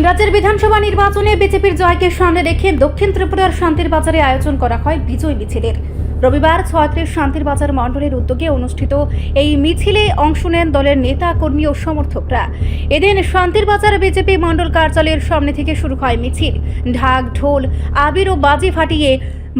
রাজ্যের বিধানসভা নির্বাচনে বিজেপির জয়কে সামনে রেখে দক্ষিণ ত্রিপুরার শান্তির বাজারে আয়োজন করা হয় বিজয় মিছিলের। রবিবার ৩৬ শান্তির বাজার মণ্ডলের উদ্যোগে অনুষ্ঠিত এই মিছিলে অংশ নেন দলের নেতা কর্মী ও সমর্থকরা। এদিন শান্তির বাজার বিজেপি মণ্ডল কার্যালয়ের সামনে থেকে শুরু হয় মিছিল। ঢাক, ঢোল, আবির ও বাজি ফাটিয়ে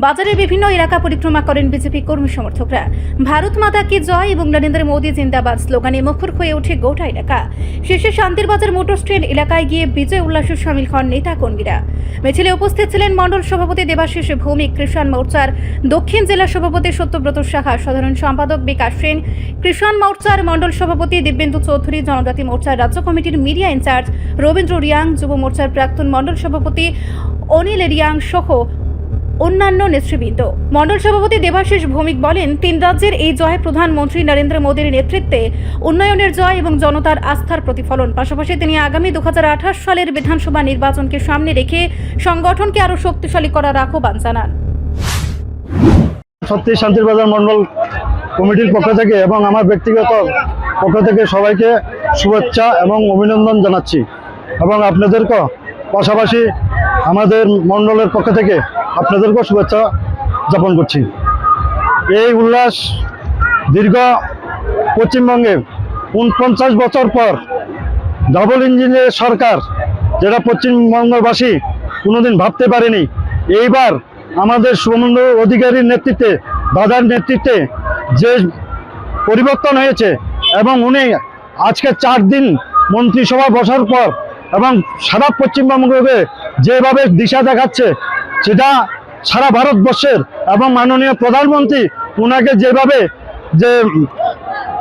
বাজারের বিভিন্ন এলাকা পরিক্রমা করেন বিজেপি কর্মী সমর্থকরা। ভারত মাতা কি জয় এবং নরেন্দ্র মোদী জিন্দাবাদ স্লোগানে মুখর হয়ে ওঠে গোটা এলাকা। শেষে শান্তির বাজার মোটর স্ট্যান্ড এলাকায় গিয়ে বিজয় উল্লাসে সামিল হন নেতা কর্মীরা। মিছিলে উপস্থিত ছিলেন মণ্ডল সভাপতি দেবাশিস ভৌমিক, কিষাণ মোর্চার দক্ষিণ জেলা সভাপতি সত্যব্রত সাহা, সাধারণ সম্পাদক বিকাশ সেন, কিষাণ মোর্চার মণ্ডল সভাপতি দিব্যেন্দু চৌধুরী, জনজাতি মোর্চার রাজ্য কমিটির মিডিয়া ইনচার্জ রবীন্দ্র রিয়াং, যুব মোর্চার প্রাক্তন মণ্ডল সভাপতি অনিল রিয়াং সহ অন্যান্য নেতৃবৃন্দ। মণ্ডল সভাপতি দেবাশিস ভৌমিক বলেন, ৩ রাজ্যের এই জয় প্রধানমন্ত্রী নরেন্দ্র মোদীর নেতৃত্বে উন্নয়নের জয় এবং জনতার আস্থার প্রতিফলন। পাশাপাশি তিনি আগামী ২০২৮ সালের বিধানসভা নির্বাচনকে সামনে রেখে সংগঠনকে আরও শক্তিশালী করার আহ্বান জানান। সত্যি শান্তির বাজার মণ্ডল কমিটির পক্ষ থেকে এবং আমার ব্যক্তিগত পক্ষ থেকে সবাইকে শুভেচ্ছা এবং অভিনন্দন জানাচ্ছি এবং আপনাদেরকে পাশাপাশি আমাদের মণ্ডলের পক্ষ থেকে আপনাদেরকেও শুভেচ্ছা জ্ঞাপন করছি। এই উল্লাস দীর্ঘ পশ্চিমবঙ্গে ৪৯ বছর পর ডাবল ইঞ্জিনের সরকার, যেটা পশ্চিমবঙ্গবাসী কোনোদিন ভাবতে পারেনি, এইবার আমাদের শুভেন্দু অধিকারীর নেতৃত্বে, দাদার নেতৃত্বে যে পরিবর্তন হয়েছে এবং উনি আজকে ৪ দিন মন্ত্রিসভা বসার পর এবং সারা পশ্চিমবঙ্গকে যেভাবে দিশা দেখাচ্ছে, সেটা সারা ভারতবর্ষের এবং মাননীয় প্রধানমন্ত্রী ওনাকে যেভাবে যে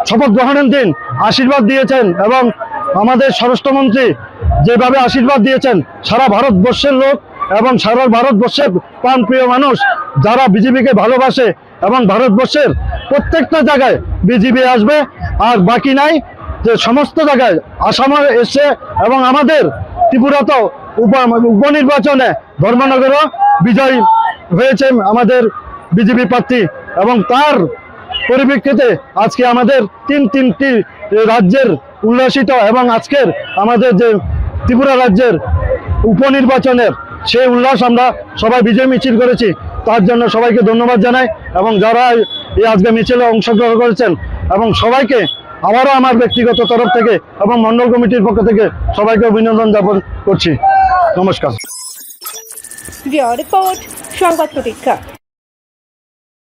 শপথ গ্রহণের দিন আশীর্বাদ দিয়েছেন এবং আমাদের স্বরাষ্ট্রমন্ত্রী যেভাবে আশীর্বাদ দিয়েছেন, সারা ভারতবর্ষের লোক এবং সারা ভারতবর্ষের প্রাণপ্রিয় মানুষ যারা বিজেপিকে ভালোবাসে এবং ভারতবর্ষের প্রত্যেকটা জায়গায় বিজেপি আসবে। আর বাকি নাই যে সমস্ত জায়গায় আসামে এসছে এবং আমাদের ত্রিপুরাতেও উপনির্বাচনে ধর্মনগরও বিজয় হয়েছে আমাদের বিজেপি প্রার্থী এবং তার পরিপ্রেক্ষিতে আজকে আমাদের তিনটি রাজ্যের উল্লাসিত এবং আজকের আমাদের যে ত্রিপুরা রাজ্যের উপনির্বাচনের সেই উল্লাস আমরা সবাই বিজয় মিছিল করেছি। তার জন্য সবাইকে ধন্যবাদ জানাই এবং যারা এই আজকে মিছিলে অংশগ্রহণ করেছেন এবং সবাইকে আবারও আমার ব্যক্তিগত তরফ থেকে এবং মণ্ডল কমিটির পক্ষ থেকে সবাইকে অভিনন্দন জ্ঞাপন করছি। নমস্কার। রিপোর্ট সংবাদ প্রতীক্ষা।